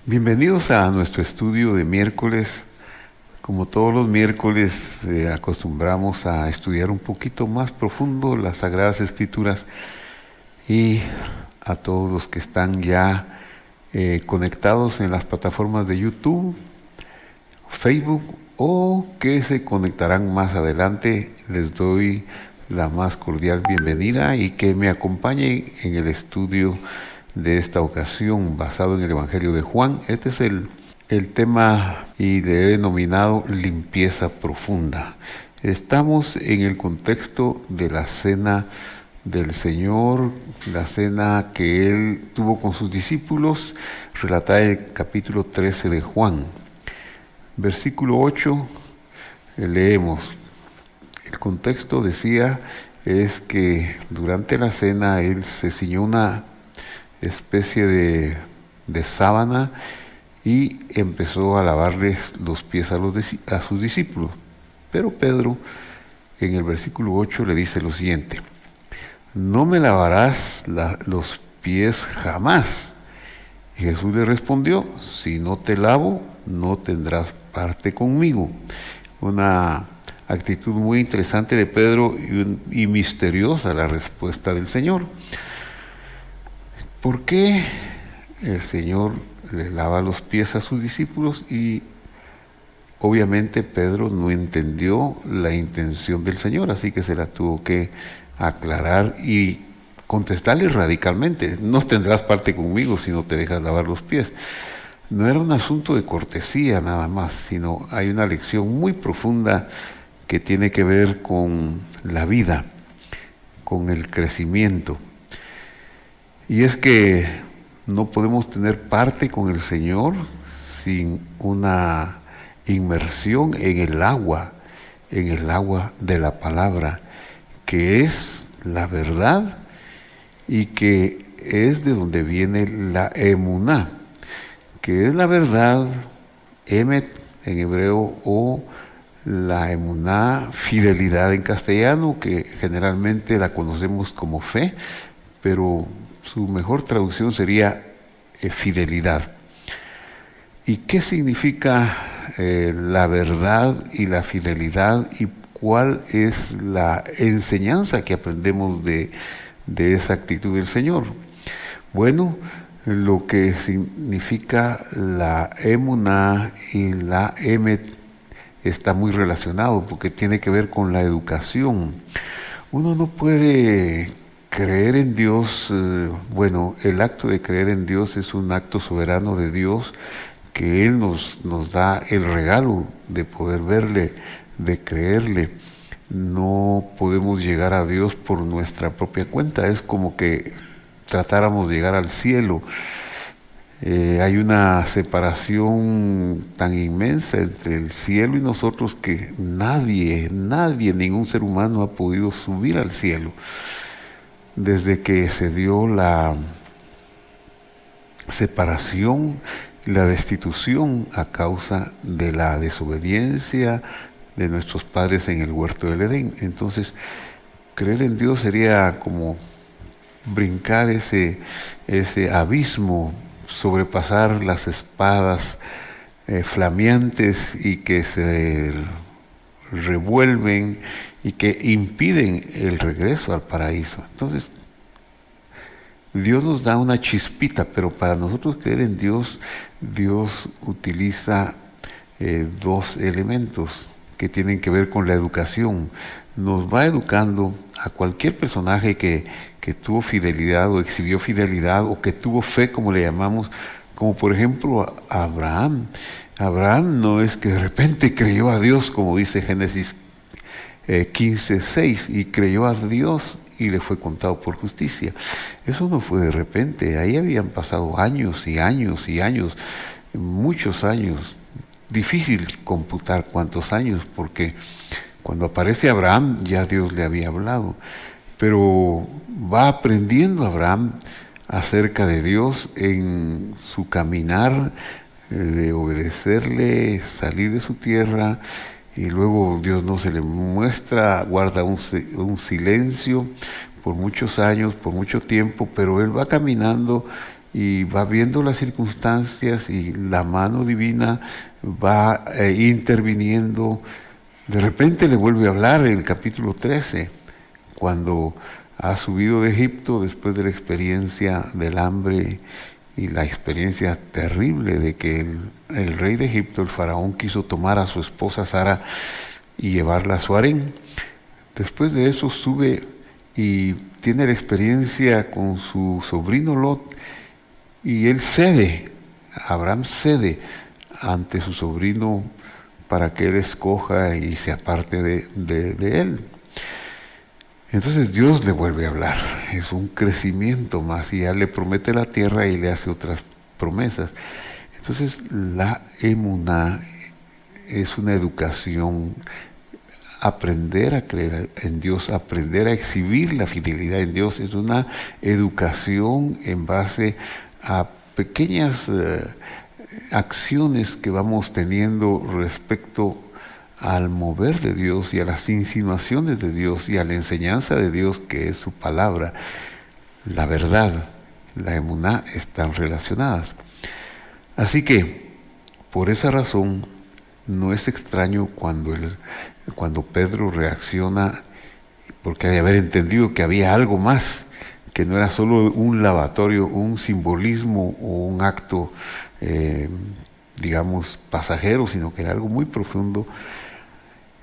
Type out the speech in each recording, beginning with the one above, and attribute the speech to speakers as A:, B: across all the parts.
A: Bienvenidos a nuestro estudio de miércoles. Como todos los miércoles, acostumbramos a estudiar un poquito más profundo las Sagradas Escrituras, y a todos los que están ya conectados en las plataformas de YouTube, Facebook o que se conectarán más adelante, les doy la más cordial bienvenida y que me acompañen en el estudio de esta ocasión basado en el Evangelio de Juan. Este es el tema y le he denominado limpieza profunda. Estamos en el contexto de la cena del Señor, la cena que Él tuvo con sus discípulos, relatada en el capítulo 13 de Juan. Versículo 8, leemos. El contexto, decía, es que durante la cena Él se ciñó una especie de sábana y empezó a lavarles los pies a sus discípulos. Pero Pedro, en el versículo 8, le dice lo siguiente: no me lavarás los pies jamás. Y Jesús le respondió: si no te lavo, no tendrás parte conmigo. Una actitud muy interesante de Pedro y misteriosa la respuesta del Señor. ¿Por qué el Señor le lava los pies a sus discípulos? Y obviamente Pedro no entendió la intención del Señor, así que se la tuvo que aclarar y contestarle radicalmente: no tendrás parte conmigo si no te dejas lavar los pies. No era un asunto de cortesía nada más, sino hay una lección muy profunda que tiene que ver con la vida, con el crecimiento. Y es que no podemos tener parte con el Señor sin una inmersión en el agua de la palabra, que es la verdad y que es de donde viene la emuná, que es la verdad, emet en hebreo, o la emuná, fidelidad en castellano, que generalmente la conocemos como fe, pero su mejor traducción sería fidelidad. ¿Y qué significa la verdad y la fidelidad, y cuál es la enseñanza que aprendemos de esa actitud del Señor? Bueno, lo que significa la emuná y la emet está muy relacionado, porque tiene que ver con la educación. Uno no puede creer en Dios, el acto de creer en Dios es un acto soberano de Dios, que Él nos da el regalo de poder verle, de creerle. No podemos llegar a Dios por nuestra propia cuenta. Es como que tratáramos de llegar al cielo. Hay una separación tan inmensa entre el cielo y nosotros que nadie, ningún ser humano ha podido subir al cielo. Desde que se dio la separación, la destitución a causa de la desobediencia de nuestros padres en el huerto del Edén. Entonces, creer en Dios sería como brincar ese abismo, sobrepasar las espadas flameantes y que se revuelven y que impiden el regreso al paraíso. Entonces, Dios nos da una chispita, pero para nosotros creer en Dios, Dios utiliza dos elementos que tienen que ver con la educación. Nos va educando a cualquier personaje que tuvo fidelidad o exhibió fidelidad o que tuvo fe, como le llamamos, como por ejemplo a Abraham. Abraham no es que de repente creyó a Dios, como dice Génesis 15:6, y creyó a Dios y le fue contado por justicia. Eso no fue de repente, ahí habían pasado años y años y años, muchos años. Difícil computar cuántos años, porque cuando aparece Abraham ya Dios le había hablado, pero va aprendiendo Abraham acerca de Dios en su caminar, de obedecerle, salir de su tierra, y luego Dios no se le muestra, guarda un silencio por muchos años, por mucho tiempo, pero él va caminando y va viendo las circunstancias y la mano divina va interviniendo. De repente le vuelve a hablar en el capítulo 13, cuando ha subido de Egipto después de la experiencia del hambre y la experiencia terrible de que el rey de Egipto, el faraón, quiso tomar a su esposa Sara y llevarla a su harén. Después de eso sube y tiene la experiencia con su sobrino Lot, y él cede, Abraham cede ante su sobrino para que él escoja y se aparte de él. Entonces Dios le vuelve a hablar, es un crecimiento más, y ya le promete la tierra y le hace otras promesas. Entonces la emuná es una educación, aprender a creer en Dios, aprender a exhibir la fidelidad en Dios, es una educación en base a pequeñas acciones que vamos teniendo respecto al mover de Dios y a las insinuaciones de Dios y a la enseñanza de Dios, que es su palabra. La verdad, la emuná, están relacionadas. Así que, por esa razón, no es extraño cuando Pedro reacciona, porque ha de haber entendido que había algo más, que no era solo un lavatorio, un simbolismo o un acto, digamos, pasajero, sino que era algo muy profundo.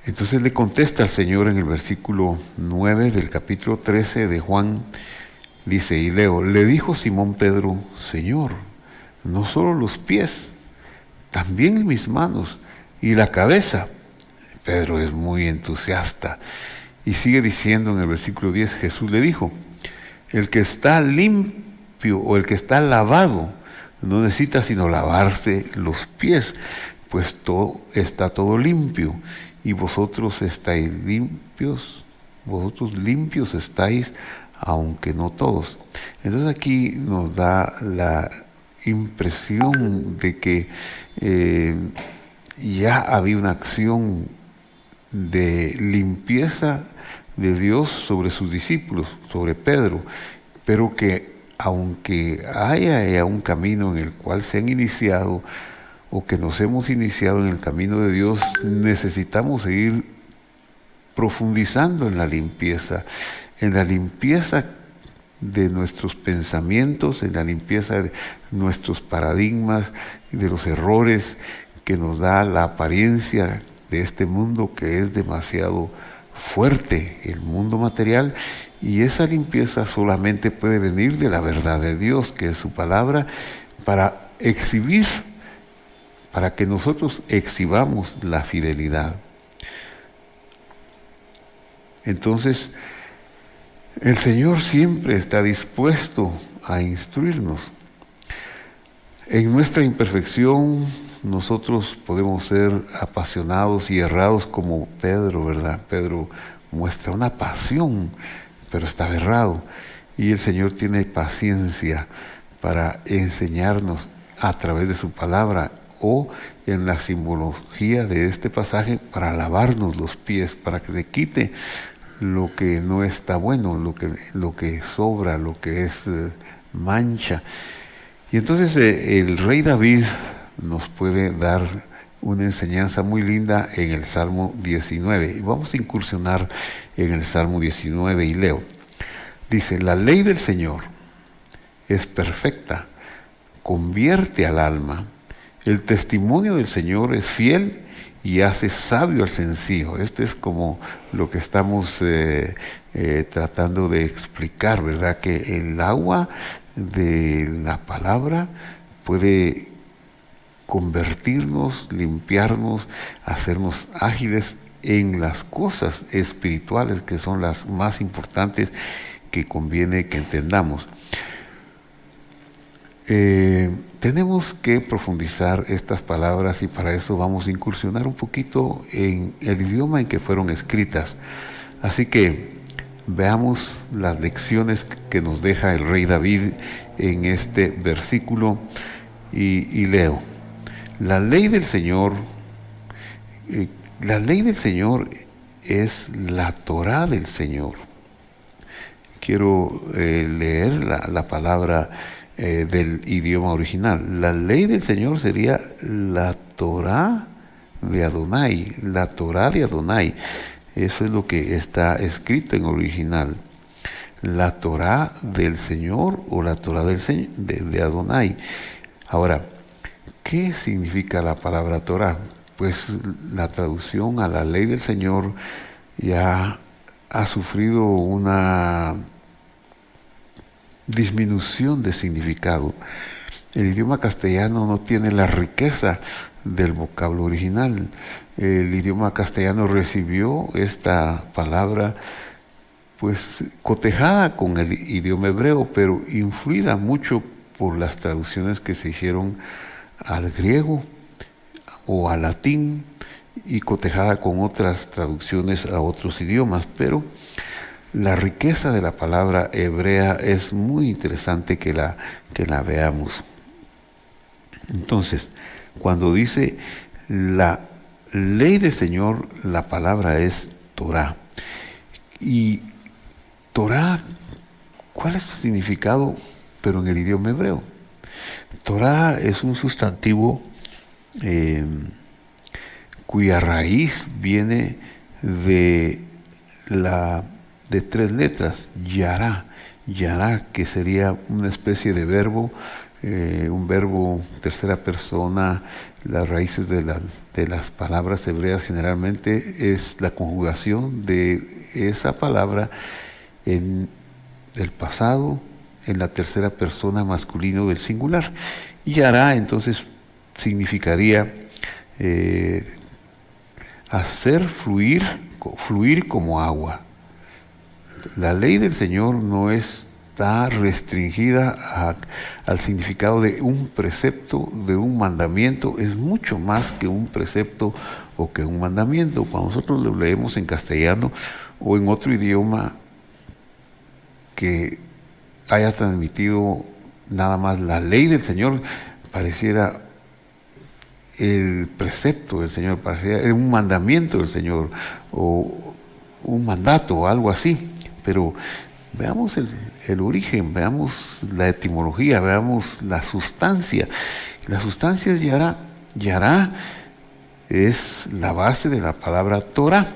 A: Entonces le contesta al Señor en el versículo 9 del capítulo 13 de Juan, dice, y leo, le dijo Simón Pedro, Señor, no solo los pies, también mis manos y la cabeza. Pedro es muy entusiasta y sigue diciendo en el versículo 10, Jesús le dijo, el que está limpio o el que está lavado no necesita sino lavarse los pies, pues está todo limpio. Y vosotros estáis limpios, vosotros limpios estáis, aunque no todos. Entonces aquí nos da la impresión de que ya había una acción de limpieza de Dios sobre sus discípulos, sobre Pedro, pero que aunque haya un camino en el cual se han iniciado, o que nos hemos iniciado en el camino de Dios, necesitamos seguir profundizando en la limpieza de nuestros pensamientos, en la limpieza de nuestros paradigmas, de los errores que nos da la apariencia de este mundo, que es demasiado fuerte, el mundo material, y esa limpieza solamente puede venir de la verdad de Dios, que es su palabra, para exhibir, para que nosotros exhibamos la fidelidad. Entonces, el Señor siempre está dispuesto a instruirnos. En nuestra imperfección, nosotros podemos ser apasionados y errados como Pedro, ¿verdad? Pedro muestra una pasión, pero está errado. Y el Señor tiene paciencia para enseñarnos a través de su palabra, o en la simbología de este pasaje, para lavarnos los pies, para que se quite lo que no está bueno, lo que sobra, lo que es mancha. Y entonces el rey David nos puede dar una enseñanza muy linda en el Salmo 19. Y vamos a incursionar en el Salmo 19 y leo. Dice, la ley del Señor es perfecta, convierte al alma. El testimonio del Señor es fiel y hace sabio al sencillo. Esto es como lo que estamos tratando de explicar, ¿verdad? Que el agua de la palabra puede convertirnos, limpiarnos, hacernos ágiles en las cosas espirituales, que son las más importantes que conviene que entendamos. Tenemos que profundizar estas palabras, y para eso vamos a incursionar un poquito en el idioma en que fueron escritas. Así que veamos las lecciones que nos deja el rey David en este versículo, y leo. La ley del Señor es la Torá del Señor. Quiero leer la palabra del idioma original. La ley del Señor sería la Torá de Adonai, la Torá de Adonai. Eso es lo que está escrito en original. La Torá del Señor o la Torá de Adonai. Ahora, ¿qué significa la palabra Torá? Pues la traducción a la ley del Señor ya ha sufrido una disminución de significado. El idioma castellano no tiene la riqueza del vocablo original. El idioma castellano recibió esta palabra pues cotejada con el idioma hebreo, pero influida mucho por las traducciones que se hicieron al griego o al latín y cotejada con otras traducciones a otros idiomas, pero la riqueza de la palabra hebrea es muy interesante que la veamos. Entonces, cuando dice la ley del Señor, la palabra es Torá. Y Torá, ¿cuál es su significado? Pero en el idioma hebreo. Torá es un sustantivo cuya raíz viene de tres letras, yará, que sería una especie de verbo, un verbo tercera persona. Las raíces de las palabras hebreas generalmente es la conjugación de esa palabra en el pasado, en la tercera persona masculino del singular. Yará entonces significaría hacer fluir como agua. La ley del Señor no está restringida al significado de un precepto, de un mandamiento. Es mucho más que un precepto o que un mandamiento. Cuando nosotros lo leemos en castellano o en otro idioma que haya transmitido nada más la ley del Señor, pareciera el precepto del Señor, pareciera un mandamiento del Señor o un mandato o algo así. Pero veamos el origen, veamos la etimología, veamos la sustancia. La sustancia es yará. Yará es la base de la palabra Torah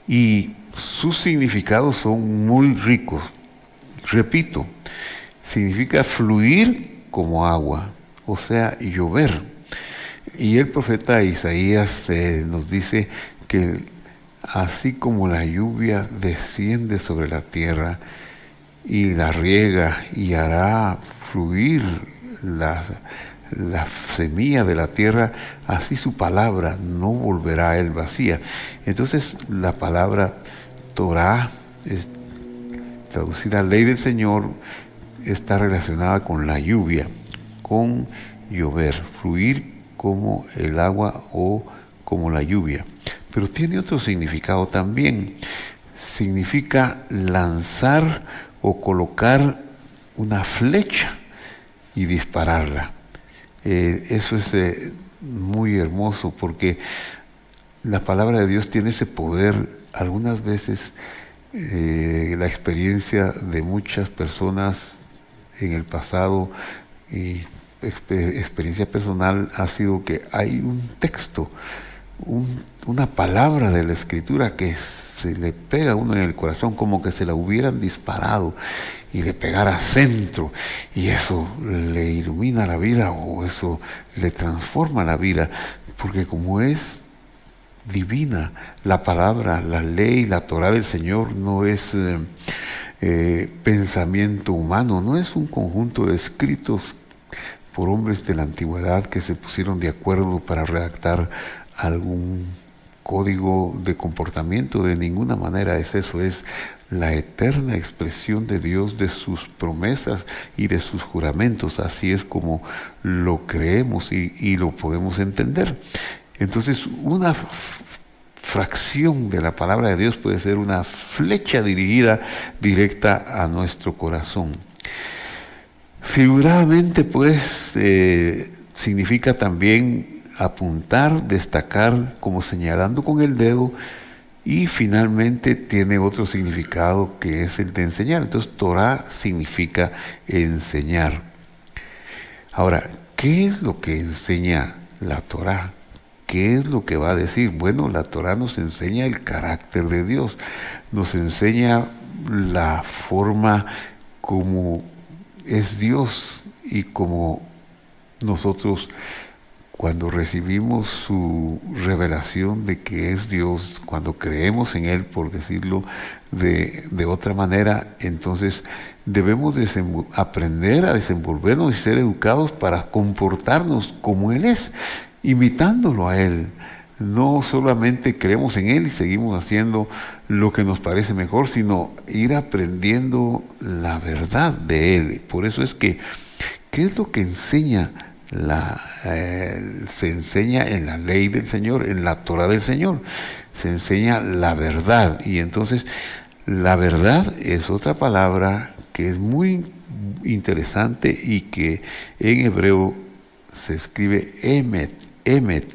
A: y sus significados son muy ricos. Repito, significa fluir como agua, o sea, llover. Y el profeta Isaías nos dice que así como la lluvia desciende sobre la tierra y la riega y hará fluir la semilla de la tierra, así su palabra no volverá a él vacía. Entonces la palabra Torah, traducida ley del Señor, está relacionada con la lluvia, con llover, fluir como el agua o como la lluvia. Pero tiene otro significado también. Significa lanzar o colocar una flecha y dispararla. Eso es muy hermoso porque la palabra de Dios tiene ese poder. Algunas veces la experiencia de muchas personas en el pasado y experiencia personal ha sido que hay un texto, una palabra de la Escritura que se le pega a uno en el corazón como que se la hubieran disparado y le pegara centro, y eso le ilumina la vida o eso le transforma la vida, porque como es divina la palabra, la ley, la Torá del Señor no es pensamiento humano, no es un conjunto de escritos por hombres de la antigüedad que se pusieron de acuerdo para redactar algún código de comportamiento. De ninguna manera es eso, es la eterna expresión de Dios, de sus promesas y de sus juramentos. Así es como lo creemos y lo podemos entender. Entonces, una fracción de la palabra de Dios puede ser una flecha dirigida directa a nuestro corazón. Figuradamente, pues, significa también apuntar, destacar, como señalando con el dedo, y finalmente tiene otro significado que es el de enseñar. Entonces, Torah significa enseñar. Ahora, ¿qué es lo que enseña la Torá? ¿Qué es lo que va a decir? Bueno, la Torá nos enseña el carácter de Dios, nos enseña la forma como es Dios y como nosotros cuando recibimos su revelación de que es Dios, cuando creemos en Él, por decirlo de otra manera, entonces debemos aprender a desenvolvernos y ser educados para comportarnos como Él es, imitándolo a Él. No solamente creemos en Él y seguimos haciendo lo que nos parece mejor, sino ir aprendiendo la verdad de Él. Por eso es que, ¿qué es lo que enseña? Se enseña en la ley del Señor, en la Torah del Señor, se enseña la verdad. Y entonces la verdad es otra palabra que es muy interesante y que en hebreo se escribe emet, emet.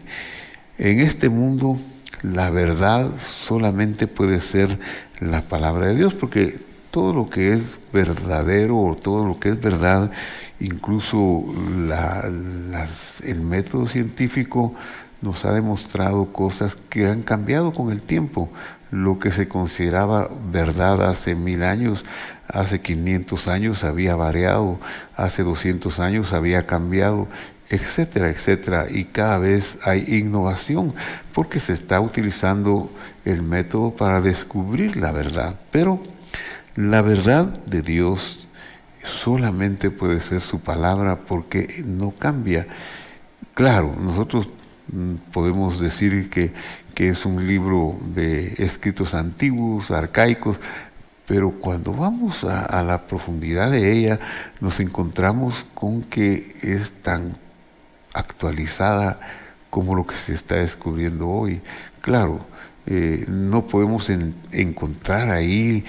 A: En este mundo la verdad solamente puede ser la palabra de Dios, porque todo lo que es verdadero o todo lo que es verdad, incluso el método científico nos ha demostrado cosas que han cambiado con el tiempo. Lo que se consideraba verdad hace 1000 años, hace 500 años había variado, hace 200 años había cambiado, etcétera, etcétera. Y cada vez hay innovación porque se está utilizando el método para descubrir la verdad. Pero la verdad de Dios solamente puede ser su palabra porque no cambia. Claro, nosotros podemos decir que es un libro de escritos antiguos, arcaicos, pero cuando vamos a la profundidad de ella, nos encontramos con que es tan actualizada como lo que se está descubriendo hoy. Claro, no podemos encontrar ahí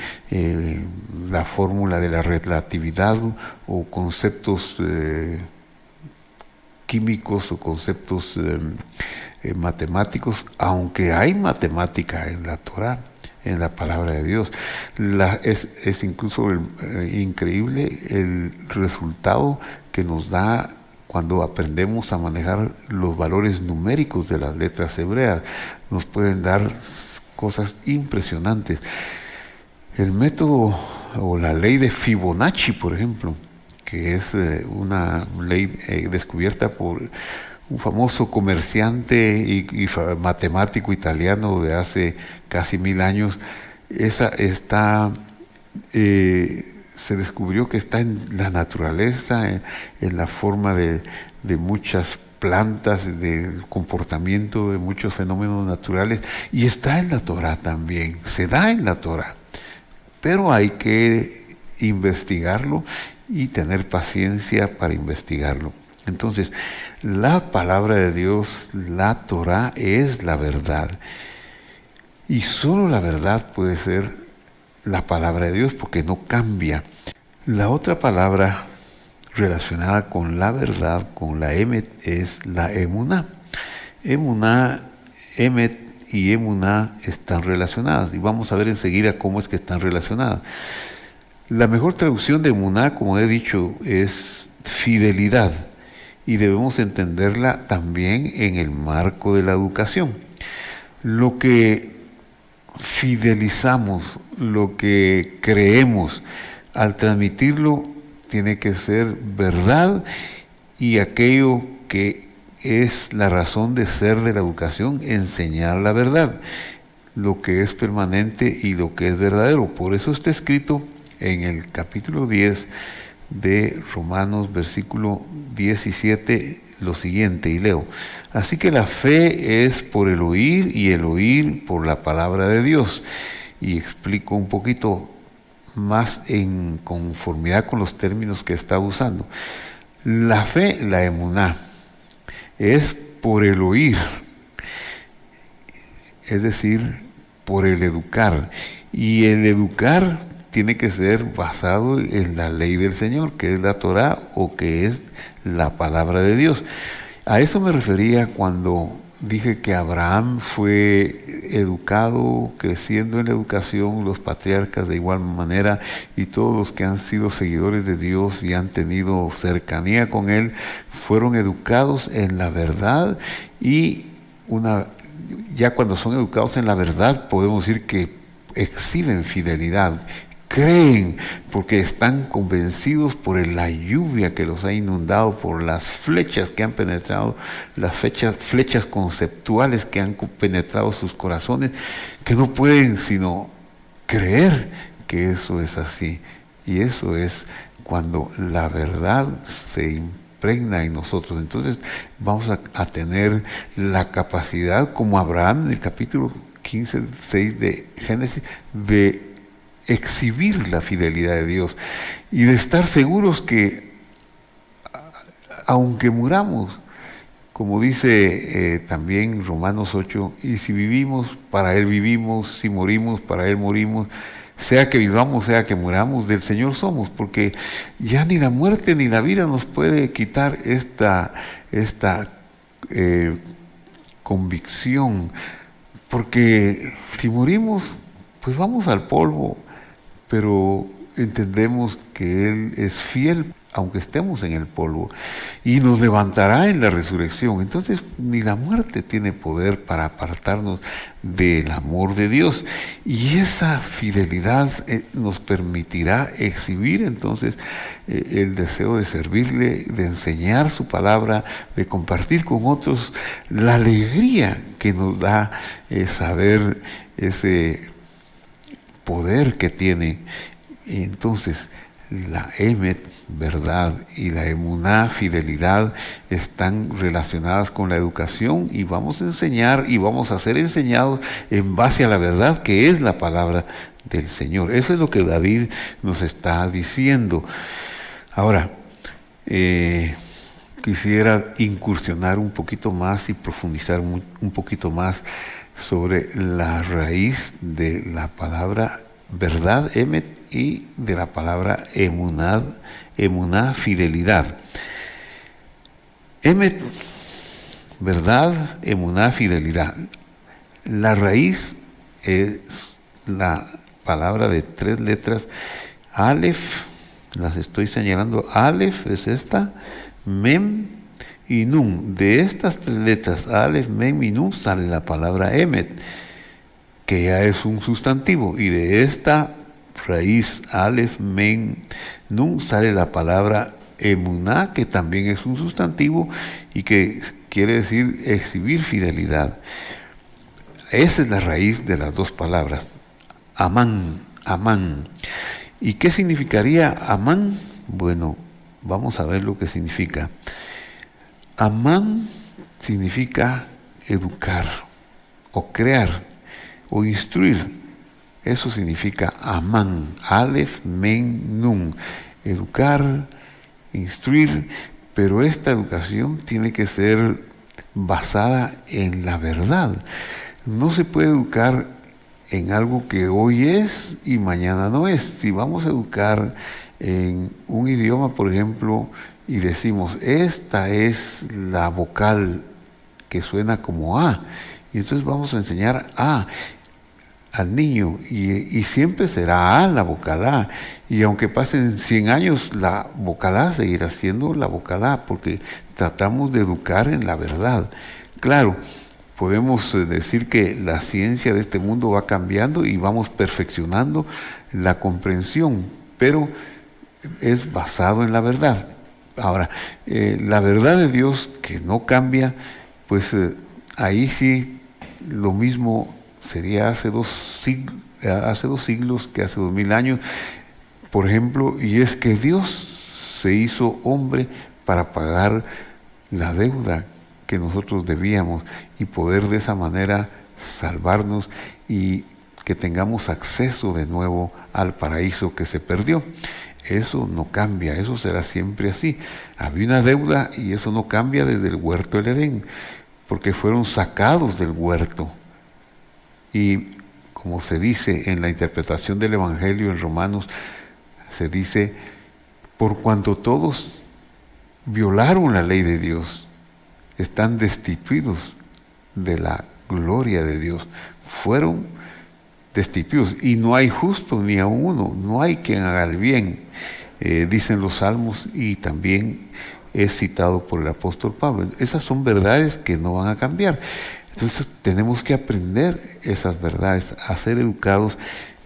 A: la fórmula de la relatividad o conceptos químicos o conceptos matemáticos, aunque hay matemática en la Torah, en la palabra de Dios. Es incluso increíble el resultado que nos da cuando aprendemos a manejar los valores numéricos de las letras hebreas. Nos pueden dar cosas impresionantes. El método o la ley de Fibonacci, por ejemplo, que es una ley descubierta por un famoso comerciante y matemático italiano de hace casi 1000 años. Esa está, se descubrió que está en la naturaleza, en la forma de muchas plantas, del comportamiento de muchos fenómenos naturales, y está en la Torah también, se da en la Torah, pero hay que investigarlo y tener paciencia para investigarlo. Entonces, la palabra de Dios, la Torah, es la verdad. Y solo la verdad puede ser la palabra de Dios porque no cambia. La otra palabra relacionada con la verdad, con la emet, es la emuná. Emuná, emet y emuná están relacionadas. Y vamos a ver enseguida cómo es que están relacionadas. La mejor traducción de emuná, como he dicho, es fidelidad. Y debemos entenderla también en el marco de la educación. Lo que fidelizamos, lo que creemos, al transmitirlo tiene que ser verdad, y aquello que es la razón de ser de la educación, enseñar la verdad, lo que es permanente y lo que es verdadero. Por eso está escrito en el capítulo 10 de Romanos, versículo 17, lo siguiente, y leo: así que la fe es por el oír, y el oír por la palabra de Dios. Y explico un poquito más en conformidad con los términos que está usando. La fe, la emuná, es por el oír, es decir, por el educar. Y el educar tiene que ser basado en la ley del Señor, que es la Torá o que es la palabra de Dios. A eso me refería cuando dije que Abraham fue educado, creciendo en la educación, los patriarcas de igual manera, y todos los que han sido seguidores de Dios y han tenido cercanía con Él, fueron educados en la verdad y ya cuando son educados en la verdad podemos decir que exhiben fidelidad. Creen porque están convencidos por la lluvia que los ha inundado, por las flechas que han penetrado, las flechas conceptuales que han penetrado sus corazones, que no pueden sino creer que eso es así. Y eso es cuando la verdad se impregna en nosotros. Entonces vamos a tener la capacidad, como Abraham en el capítulo 15, 6 de Génesis, de exhibir la fidelidad de Dios y de estar seguros que aunque muramos, como dice también Romanos 8, y si vivimos, para Él vivimos, si morimos, para Él morimos, sea que vivamos, sea que muramos, del Señor somos, porque ya ni la muerte ni la vida nos puede quitar esta convicción, porque si morimos, pues vamos al polvo, pero entendemos que Él es fiel aunque estemos en el polvo y nos levantará en la resurrección. Entonces ni la muerte tiene poder para apartarnos del amor de Dios, y esa fidelidad nos permitirá exhibir entonces el deseo de servirle, de enseñar su palabra, de compartir con otros la alegría que nos da saber ese poder que tiene. Y entonces la emet, verdad, y la emuná, fidelidad, están relacionadas con la educación, y vamos a enseñar y vamos a ser enseñados en base a la verdad que es la palabra del Señor. Eso es lo que David nos está diciendo. Ahora, quisiera incursionar un poquito más y profundizar un poquito más sobre la raíz de la palabra verdad, emet, y de la palabra emuná, fidelidad. Emet, verdad, emuná, fidelidad. La raíz es la palabra de 3 letras, Aleph, las estoy señalando, Aleph es esta, Mem y Nun. De estas 3 letras, Aleph, Mem y Nun, sale la palabra emet, que ya es un sustantivo, y de esta raíz Aleph, Mem, Nun sale la palabra emuná, que también es un sustantivo y que quiere decir exhibir fidelidad. Esa es la raíz de las 2 palabras, amán, amán. ¿Y qué significaría amán? Bueno, vamos a ver lo que significa. Amán significa educar o crear o instruir. Eso significa amán, Aleph, Mem, Nun, educar, instruir, pero esta educación tiene que ser basada en la verdad. No se puede educar en algo que hoy es y mañana no es. Si vamos a educar en un idioma, por ejemplo, y decimos, esta es la vocal que suena como A, y entonces vamos a enseñar A al niño, y siempre será A, la vocal A, y aunque pasen 100 años, la vocal A seguirá siendo la vocal A, porque tratamos de educar en la verdad. Claro, podemos decir que la ciencia de este mundo va cambiando y vamos perfeccionando la comprensión, pero es basado en la verdad. Ahora, la verdad de Dios que no cambia, pues ahí sí lo mismo sería hace 2 siglos que hace 2000 años, por ejemplo, y es que Dios se hizo hombre para pagar la deuda que nosotros debíamos y poder de esa manera salvarnos y que tengamos acceso de nuevo al paraíso que se perdió. Eso no cambia, eso será siempre así. Había una deuda y eso no cambia desde el huerto del Edén, porque fueron sacados del huerto. Y como se dice en la interpretación del Evangelio en Romanos, se dice, por cuanto todos violaron la ley de Dios, están destituidos de la gloria de Dios. Fueron destituidos y no hay justo ni a uno, no hay quien haga el bien, dicen los salmos y también es citado por el apóstol Pablo. Esas son verdades que no van a cambiar. Entonces tenemos que aprender esas verdades, a ser educados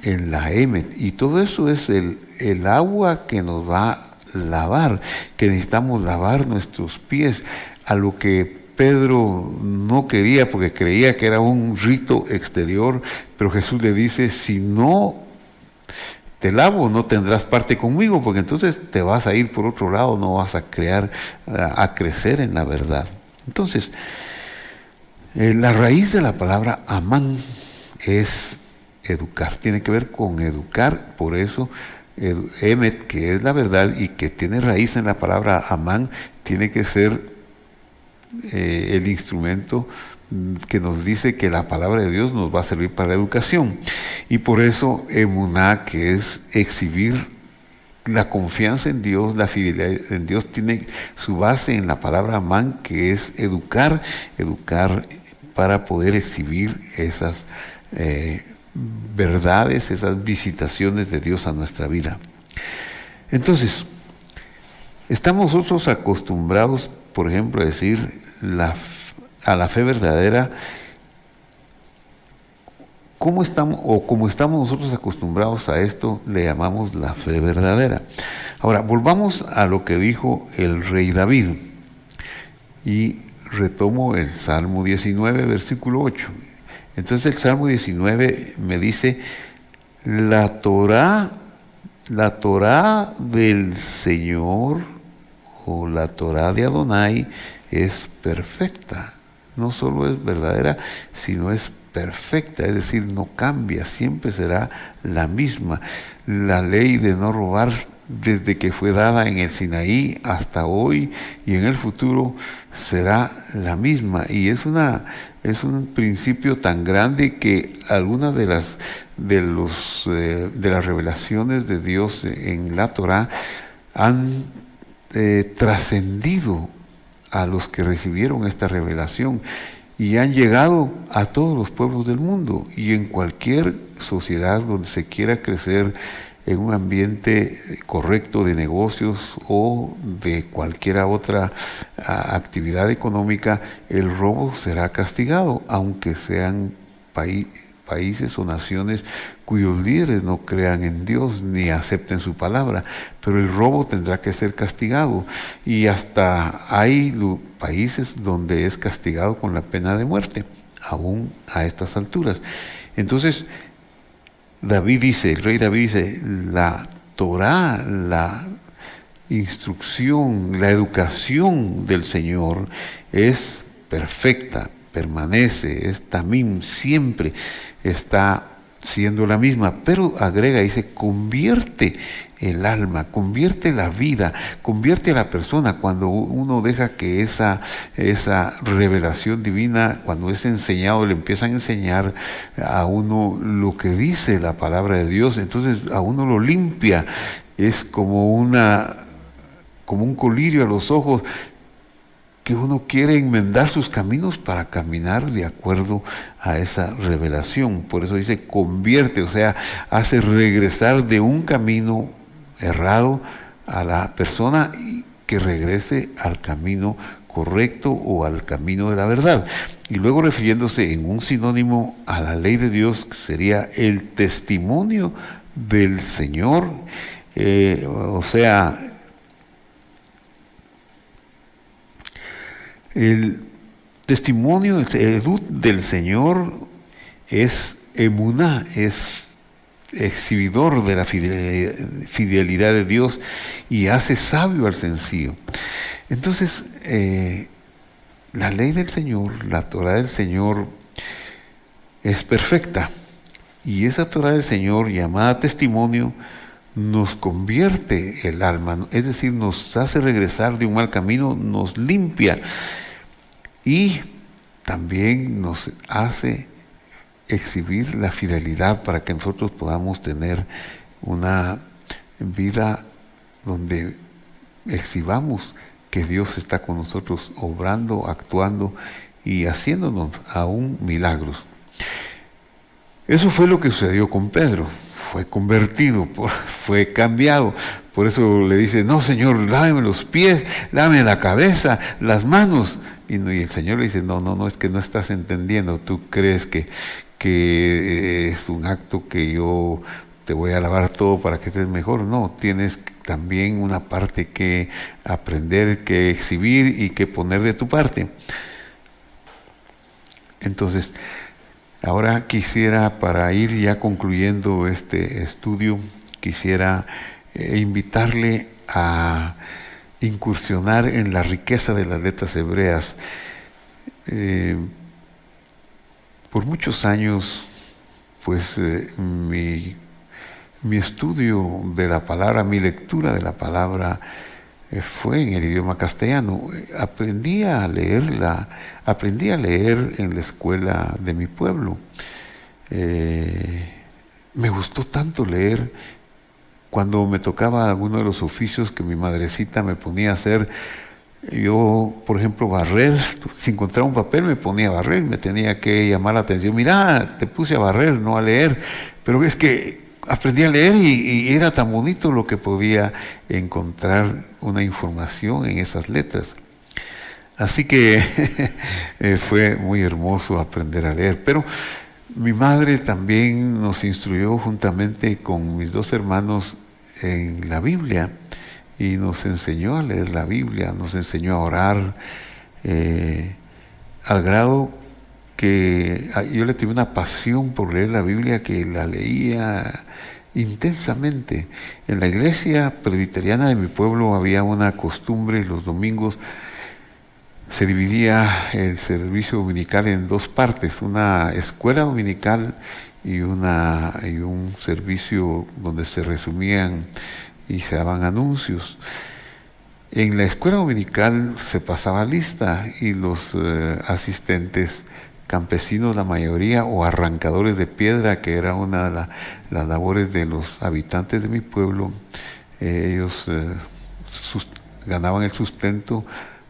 A: en la Emet, y todo eso es el agua que nos va a lavar, que necesitamos lavar nuestros pies, a lo que Pedro no quería porque creía que era un rito exterior, pero Jesús le dice, si no te lavo no tendrás parte conmigo, porque entonces te vas a ir por otro lado, no vas a crecer en la verdad. Entonces, la raíz de la palabra amán es educar, tiene que ver con educar, por eso emet, que es la verdad y que tiene raíz en la palabra amán, tiene que ser el instrumento que nos dice que la palabra de Dios nos va a servir para la educación. Y por eso emuná, que es exhibir la confianza en Dios, la fidelidad en Dios, tiene su base en la palabra amán, que es educar para poder exhibir esas verdades, esas visitaciones de Dios a nuestra vida. Entonces, estamos nosotros acostumbrados, por ejemplo, a decir a la fe verdadera, como estamos nosotros acostumbrados a esto, le llamamos la fe verdadera. Ahora, volvamos a lo que dijo el rey David, y retomo el Salmo 19, versículo 8. Entonces el Salmo 19 me dice, la Torá del Señor, o la Torá de Adonai, es perfecta. No solo es verdadera, sino es perfecta, es decir, no cambia, siempre será la misma. La ley de no robar, desde que fue dada en el Sinaí hasta hoy y en el futuro, será la misma. Y es un principio tan grande que algunas de las revelaciones de Dios en la Torá han trascendido a los que recibieron esta revelación y han llegado a todos los pueblos del mundo, y en cualquier sociedad donde se quiera crecer en un ambiente correcto de negocios o de cualquier otra actividad económica, el robo será castigado, aunque sean países o naciones cuyos líderes no crean en Dios ni acepten su palabra, pero el robo tendrá que ser castigado, y hasta hay países donde es castigado con la pena de muerte, aún a estas alturas. Entonces, el rey David dice, la Torá, la instrucción, la educación del Señor es perfecta, permanece, es tamim, siempre está siendo la misma, pero agrega, dice, convierte el alma, convierte la vida, convierte a la persona. Cuando uno deja que esa revelación divina, cuando es enseñado, le empiezan a enseñar a uno lo que dice la palabra de Dios, entonces a uno lo limpia, es como un colirio a los ojos, que uno quiere enmendar sus caminos para caminar de acuerdo a esa revelación. Por eso dice convierte, o sea, hace regresar de un camino errado a la persona y que regrese al camino correcto o al camino de la verdad. Y luego, refiriéndose en un sinónimo a la ley de Dios, que sería el testimonio del Señor, o sea, el testimonio, el edut del Señor es emuná, es exhibidor de la fidelidad de Dios y hace sabio al sencillo. Entonces, la ley del Señor, la Torá del Señor, es perfecta, y esa Torá del Señor, llamada testimonio, nos convierte el alma, es decir, nos hace regresar de un mal camino, nos limpia, y también nos hace exhibir la fidelidad para que nosotros podamos tener una vida donde exhibamos que Dios está con nosotros, obrando, actuando y haciéndonos aún milagros. Eso fue lo que sucedió con Pedro. Fue convertido, fue cambiado. Por eso le dice, no, Señor, lávame los pies, lávame la cabeza, las manos. Y el Señor le dice, no, es que no estás entendiendo. Tú crees que es un acto que yo te voy a lavar todo para que estés mejor. No, tienes también una parte que aprender, que exhibir y que poner de tu parte. Entonces, ahora quisiera, para ir ya concluyendo este estudio, quisiera invitarle a incursionar en la riqueza de las letras hebreas. Por muchos años, pues mi estudio de la palabra, mi lectura de la palabra fue en el idioma castellano. Aprendí a leer en la escuela de mi pueblo. Me gustó tanto leer. Cuando me tocaba alguno de los oficios que mi madrecita me ponía a hacer, yo, por ejemplo, barrer, si encontraba un papel me ponía a barrer, me tenía que llamar la atención, mira, te puse a barrer, no a leer, pero es que aprendí a leer y era tan bonito lo que podía encontrar una información en esas letras. Así que fue muy hermoso aprender a leer, pero mi madre también nos instruyó juntamente con mis dos hermanos en la Biblia y nos enseñó a leer la Biblia, nos enseñó a orar, al grado que yo le tuve una pasión por leer la Biblia que la leía intensamente. En la iglesia presbiteriana de mi pueblo había una costumbre, los domingos se dividía el servicio dominical en dos partes, una escuela dominical y un servicio donde se resumían y se daban anuncios. En la escuela dominical se pasaba lista y los asistentes campesinos, la mayoría, o arrancadores de piedra, que era una de las labores de los habitantes de mi pueblo, ellos ganaban el sustento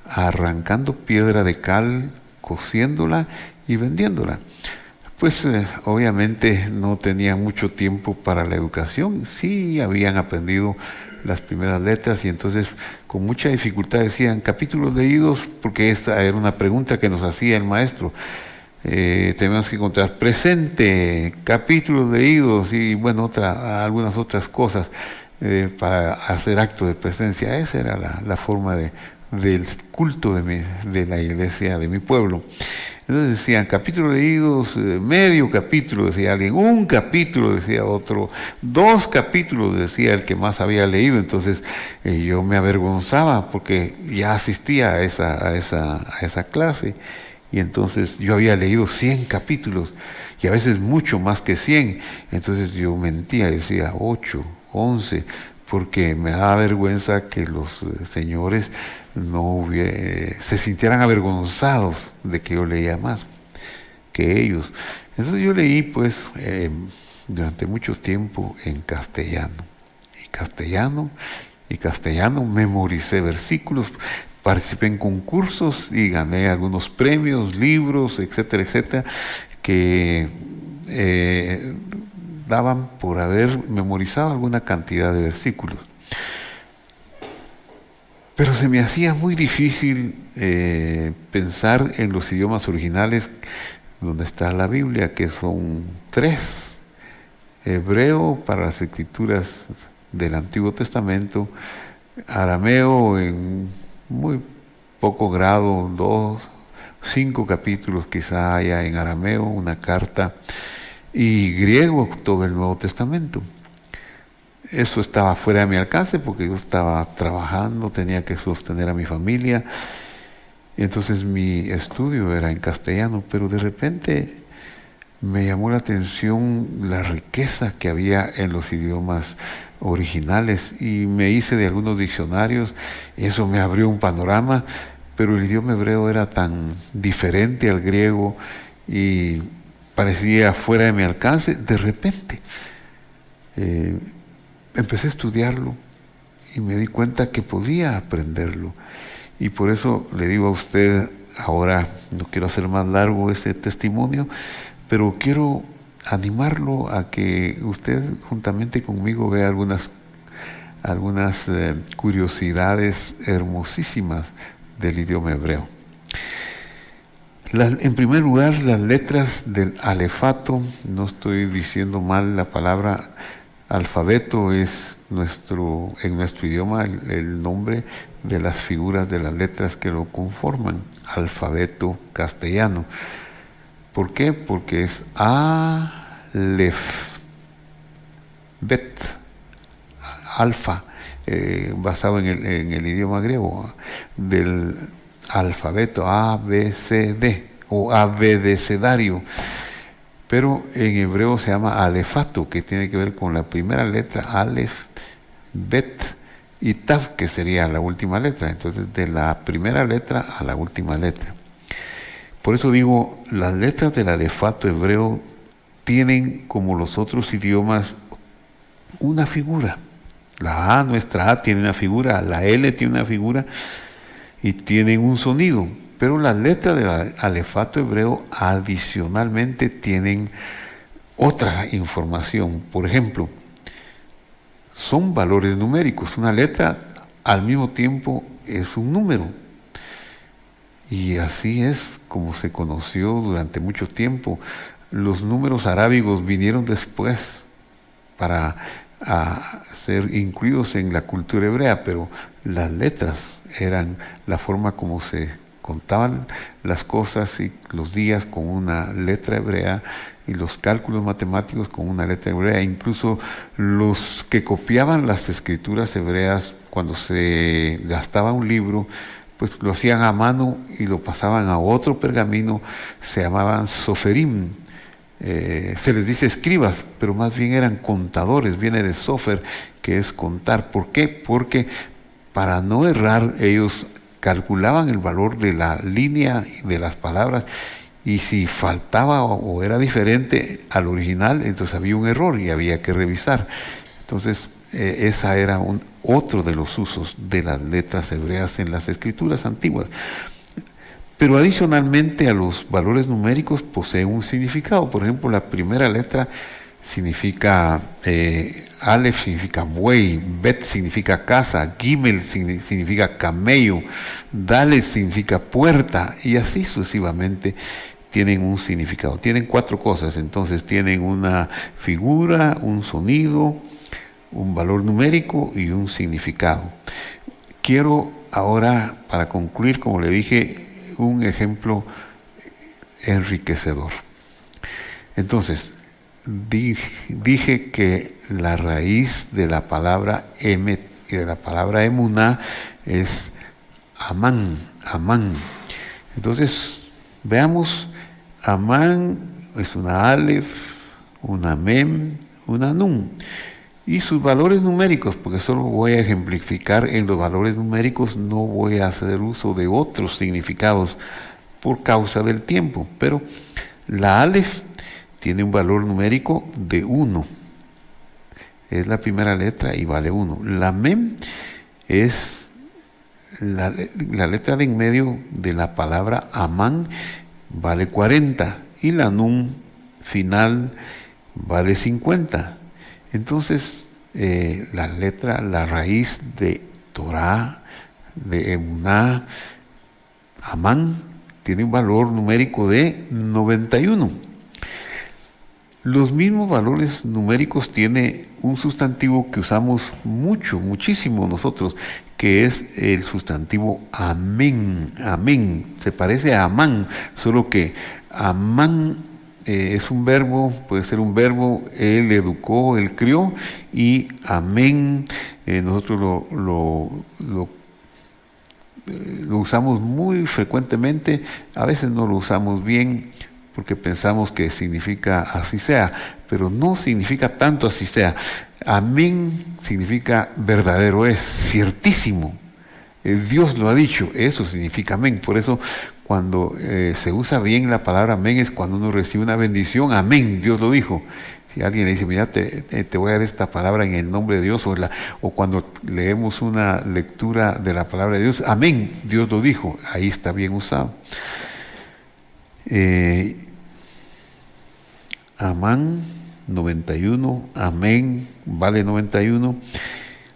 A: arrancando piedra de cal, cociéndola y vendiéndola. Pues obviamente no tenían mucho tiempo para la educación, sí habían aprendido las primeras letras y entonces con mucha dificultad decían capítulos leídos, porque esta era una pregunta que nos hacía el maestro. Teníamos que encontrar presente, capítulos leídos y bueno, algunas otras cosas para hacer acto de presencia. Esa era la forma del culto de la iglesia de mi pueblo. Entonces decían capítulos leídos, medio capítulo decía alguien, un capítulo decía otro, 2 capítulos decía el que más había leído. Entonces yo me avergonzaba porque ya asistía a esa clase y entonces yo había leído 100 capítulos y a veces mucho más que 100. Entonces yo mentía, decía 8, 11, porque me daba vergüenza que los señores se sintieran avergonzados de que yo leía más que ellos. Entonces yo leí pues durante mucho tiempo en castellano, memoricé versículos, participé en concursos y gané algunos premios, libros, etcétera, etcétera, que daban por haber memorizado alguna cantidad de versículos. Pero se me hacía muy difícil pensar en los idiomas originales donde está la Biblia, que son 3. Hebreo para las escrituras del Antiguo Testamento, arameo en muy poco grado, 5 capítulos quizá haya en arameo, una carta, y griego todo el Nuevo Testamento. Eso estaba fuera de mi alcance porque yo estaba trabajando, tenía que sostener a mi familia. Entonces mi estudio era en castellano, pero de repente me llamó la atención la riqueza que había en los idiomas originales y me hice de algunos diccionarios. Eso me abrió un panorama, pero el idioma hebreo era tan diferente al griego y parecía fuera de mi alcance. De repente empecé a estudiarlo y me di cuenta que podía aprenderlo. Y por eso le digo a usted, ahora no quiero hacer más largo este testimonio, pero quiero animarlo a que usted juntamente conmigo vea algunas curiosidades hermosísimas del idioma hebreo. En primer lugar, las letras del alefato, no estoy diciendo mal la palabra alfabeto, es en nuestro idioma el nombre de las figuras de las letras que lo conforman, alfabeto castellano. ¿Por qué? Porque es Aleph, Bet, alfa, basado en el idioma griego, del alfabeto A, B, C, D, o abecedario. Pero en hebreo se llama alefato, que tiene que ver con la primera letra, Aleph, Bet y Tav, que sería la última letra. Entonces, de la primera letra a la última letra. Por eso digo, las letras del alefato hebreo tienen, como los otros idiomas, una figura. La A, nuestra A, tiene una figura, la L tiene una figura y tienen un sonido. Pero las letras del alefato hebreo adicionalmente tienen otra información. Por ejemplo, son valores numéricos. Una letra al mismo tiempo es un número. Y así es como se conoció durante mucho tiempo. Los números arábigos vinieron después para ser incluidos en la cultura hebrea, pero las letras eran la forma como se contaban las cosas y los días con una letra hebrea y los cálculos matemáticos con una letra hebrea. Incluso los que copiaban las escrituras hebreas, cuando se gastaba un libro, pues lo hacían a mano y lo pasaban a otro pergamino, se llamaban soferim. Se les dice escribas, pero más bien eran contadores, viene de sofer, que es contar. ¿Por qué? Porque para no errar ellos calculaban el valor de la línea de las palabras y si faltaba o era diferente al original, entonces había un error y había que revisar. Entonces, esa era otro de los usos de las letras hebreas en las escrituras antiguas. Pero adicionalmente a los valores numéricos poseen un significado. Por ejemplo, la primera letra significa, Aleph significa buey, Bet significa casa, Gimel significa camello, Dalet significa puerta, y así sucesivamente tienen un significado. Tienen 4 cosas, entonces tienen una figura, un sonido, un valor numérico y un significado. Quiero ahora, para concluir, como le dije, un ejemplo enriquecedor. Entonces, dije que la raíz de la palabra emuná es amán. Entonces, veamos, amán es una alef, una mem, una nun. Y sus valores numéricos, porque solo voy a ejemplificar en los valores numéricos, no voy a hacer uso de otros significados por causa del tiempo. Pero la alef tiene un valor numérico de 1. Es la primera letra y vale 1. La mem es la letra de en medio de la palabra amán, vale 40. Y la nun final vale 50. Entonces, la raíz de Torah, de emuná, amán, tiene un valor numérico de 91. Los mismos valores numéricos tiene un sustantivo que usamos muchísimo nosotros, que es el sustantivo amén. Amén. Se parece a amán, solo que amán es un verbo, puede ser un verbo, él educó, él crió, y amén, nosotros lo usamos muy frecuentemente, a veces no lo usamos bien porque pensamos que significa así sea, pero no significa tanto así sea. Amén significa verdadero es, ciertísimo. Dios lo ha dicho, eso significa amén. Por eso cuando se usa bien la palabra amén es cuando uno recibe una bendición, amén, Dios lo dijo. Si alguien le dice, mira, te voy a dar esta palabra en el nombre de Dios, o cuando leemos una lectura de la palabra de Dios, amén, Dios lo dijo, ahí está bien usado. Amán, 91, amén, vale 91.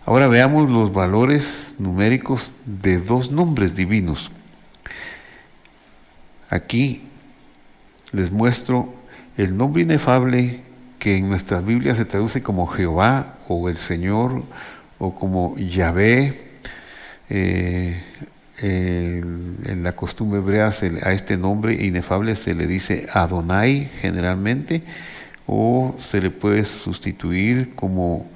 A: Ahora veamos los valores numéricos de dos nombres divinos. Aquí les muestro el nombre inefable que en nuestras Biblias se traduce como Jehová o el Señor o como Yahvé. En la costumbre hebrea a este nombre inefable se le dice Adonai generalmente, o se le puede sustituir como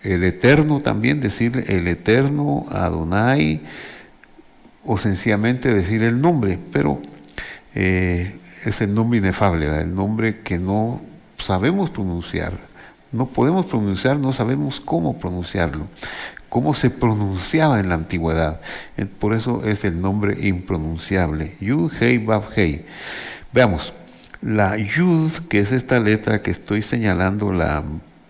A: el Eterno también, decir el Eterno, Adonai, o sencillamente decir el nombre, pero es el nombre inefable, ¿verdad? El nombre que no sabemos pronunciar, no podemos pronunciar, no sabemos cómo pronunciarlo, cómo se pronunciaba en la antigüedad. Por eso es el nombre impronunciable, Yud, Hei, Vav, Hei. Veamos, la Yud, que es esta letra que estoy señalando, la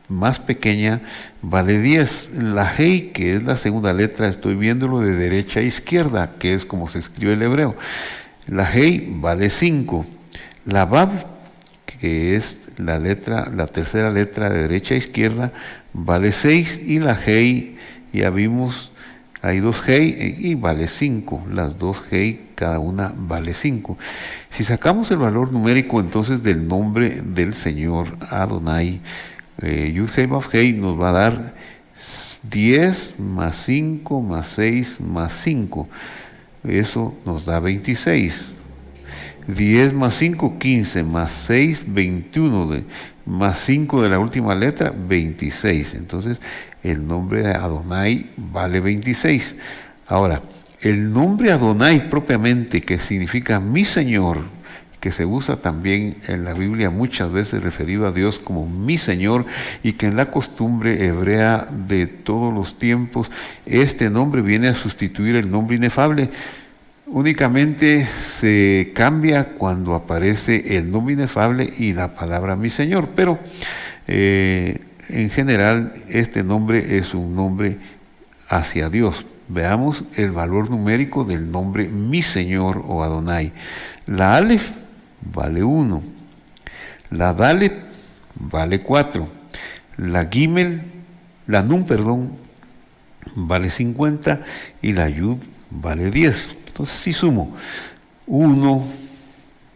A: más pequeña, vale 10. La Hei, que es la segunda letra, estoy viéndolo de derecha a izquierda, que es como se escribe el hebreo. La Hei vale 5. La Vav, que es la tercera letra de derecha a izquierda, vale 6. Y la Hei, ya vimos, hay dos Hei y vale 5. Las dos Hei, cada una vale 5. Si sacamos el valor numérico entonces del nombre del Señor Adonai, Yud Hei Vav Hei nos va a dar 10 más 5 más 6 más 5. Eso nos da 26. 10 más 5, 15, más 6, 21, más 5 de la última letra, 26. Entonces, el nombre de Adonai vale 26. Ahora, el nombre Adonai propiamente, que significa mi Señor, que se usa también en la Biblia muchas veces referido a Dios como mi Señor, y que en la costumbre hebrea de todos los tiempos, este nombre viene a sustituir el nombre inefable. Únicamente se cambia cuando aparece el nombre inefable y la palabra mi Señor, pero en general este nombre es un nombre hacia Dios. Veamos el valor numérico del nombre mi Señor o Adonai. La Aleph vale 1, la Dalet vale 4, la Nun, vale 50 y la Yud vale 10. Entonces, si sumo 1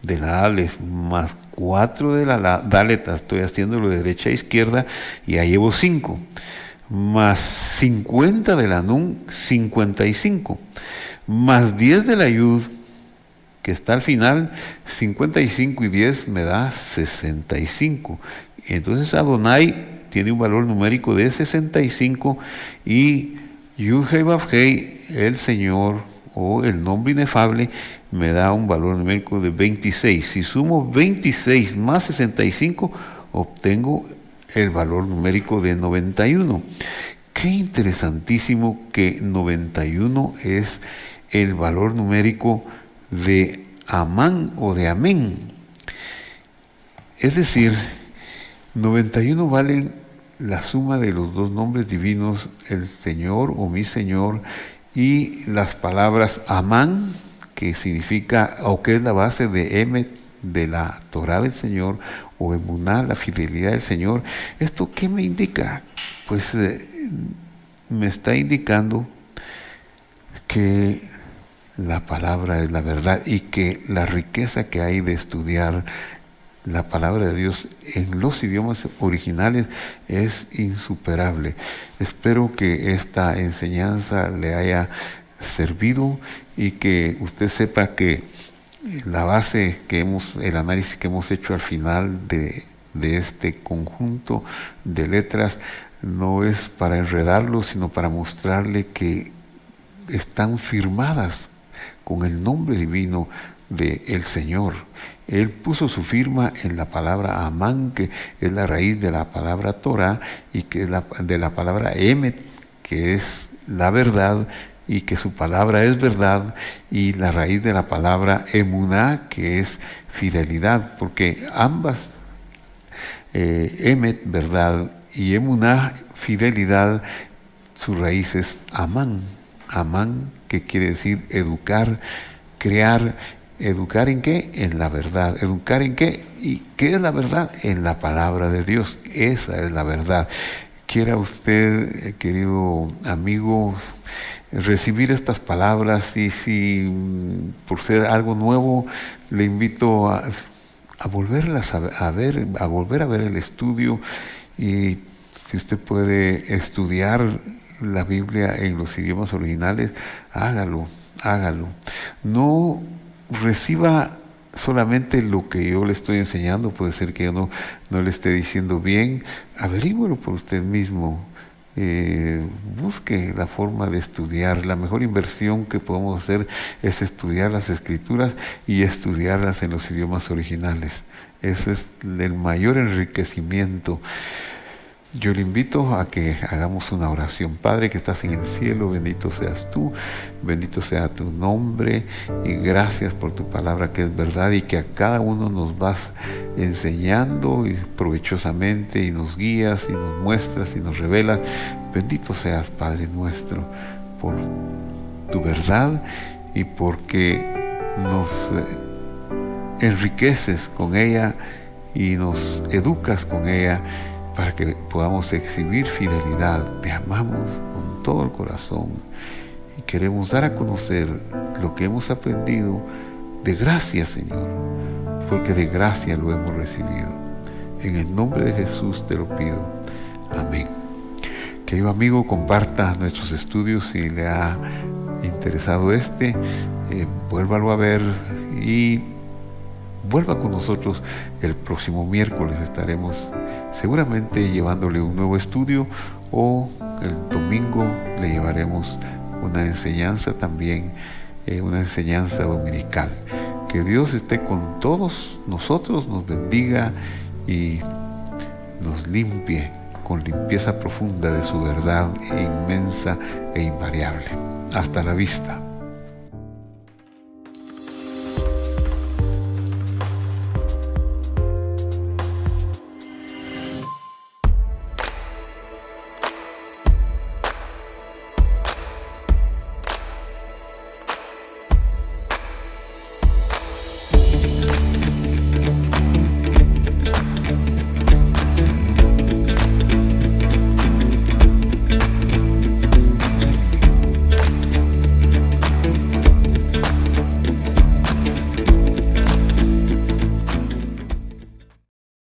A: de la Aleph más 4 de la Dalet, estoy haciéndolo de derecha a izquierda, y ya llevo 5, más 50 de la Nun, 55, más 10 de la Yud, que está al final, 55 y 10 me da 65. Entonces Adonai tiene un valor numérico de 65 y Yud Hei Vav Hei, el Señor, o el nombre inefable, me da un valor numérico de 26. Si sumo 26 más 65, obtengo el valor numérico de 91. Qué interesantísimo que 91 es el valor numérico de Amán o de Amén. Es decir, 91 valen la suma de los dos nombres divinos, el Señor o mi Señor, y las palabras Amán, que significa, o que es la base de Emet, de la Torah del Señor, o Emuná, la fidelidad del Señor. ¿Esto qué me indica? Pues me está indicando que la palabra es la verdad y que la riqueza que hay de estudiar la palabra de Dios en los idiomas originales es insuperable. Espero que esta enseñanza le haya servido y que usted sepa que la base el análisis que hemos hecho al final de este conjunto de letras no es para enredarlo, sino para mostrarle que están firmadas con el nombre divino de el Señor. Él puso su firma en la palabra Amán, que es la raíz de la palabra Torah, y que es de la palabra Emet, que es la verdad, y que su palabra es verdad, y la raíz de la palabra Emuná, que es fidelidad, porque ambas Emet, verdad, y Emuná, fidelidad, su raíz es Amán. Amán, que quiere decir educar, crear. ¿Educar en qué? En la verdad. ¿Educar en qué? ¿Y qué es la verdad? En la palabra de Dios. Esa es la verdad. Quiera usted, querido amigo, recibir estas palabras, y si por ser algo nuevo, le invito a volverlas a ver, a volver a ver el estudio. Y si usted puede estudiar la Biblia en los idiomas originales, hágalo, hágalo. No reciba solamente lo que yo le estoy enseñando. Puede ser que yo no le esté diciendo bien. Averígüelo por usted mismo. Busque la forma de estudiar. La mejor inversión que podemos hacer es estudiar las Escrituras y estudiarlas en los idiomas originales. Ese es el mayor enriquecimiento. Yo le invito a que hagamos una oración. Padre que estás en el cielo, bendito seas tú, bendito sea tu nombre, y gracias por tu palabra que es verdad, y que a cada uno nos vas enseñando y provechosamente, y nos guías y nos muestras y nos revelas. Bendito seas, Padre nuestro, por tu verdad y porque nos enriqueces con ella y nos educas con ella, para que podamos exhibir fidelidad. Te amamos con todo el corazón y queremos dar a conocer lo que hemos aprendido de gracia, Señor, porque de gracia lo hemos recibido. En el nombre de Jesús te lo pido. Amén. Querido amigo, comparta nuestros estudios si le ha interesado vuélvalo a ver y vuelva con nosotros el próximo miércoles. Estaremos seguramente llevándole un nuevo estudio, o el domingo le llevaremos una enseñanza también, una enseñanza dominical. Que Dios esté con todos nosotros, nos bendiga y nos limpie con limpieza profunda de su verdad inmensa e invariable. Hasta la vista.